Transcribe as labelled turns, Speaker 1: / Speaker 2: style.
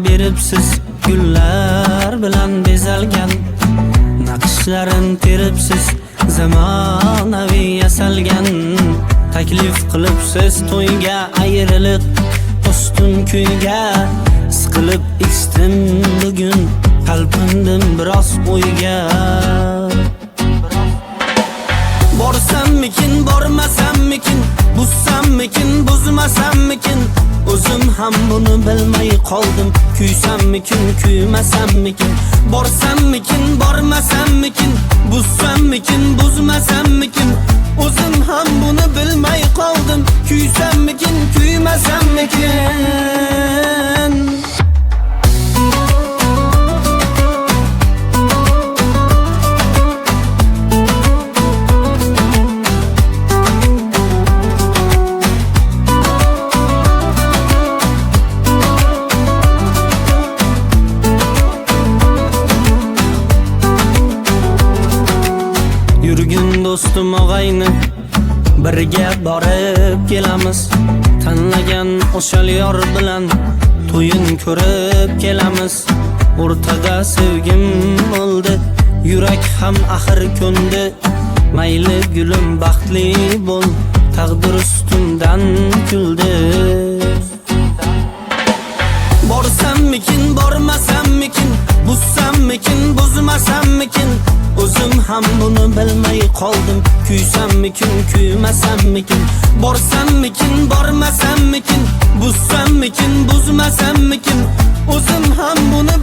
Speaker 1: beribsiz gullar bilan bezalgan, naqshlarin teribsiz zamonaviy yasalgan. Taklif qilibsiz to'yga ayriliq postun kuyga, siqilib ichdim bugun qalbindim biroz o'yga. Borsammikin, bormasammikin, buzsammikin, buzmasammikin, o'zim ham buni bilmay qoldim. Kuysammikin, kuymasammikin, borsammikin, bormasammikin, buzsammikin, buzmasammikin, o'zim ham buni bilmay qoldim. Kuysammikin, kuymasammikin. Yurgin do'stim og'ayni, birga borib kelamiz. Tanlagan o'sha yor bilan to'yin ko'rib kelamiz. O'rtada sevgim bo'ldi, yurak ham axir ko'ndi. Mayli gulim baxtli bo'l, taqdir ustimdan kuldi. Borsammikin, bormasammikin, buzsammikin, buzmasammikin, o'zim ham buni bilmay qoldim. Kuysammikin, kuymasammikin, borsammikin, bormasammikin, buzsammikin, buzmasammikin, o'zim ham buni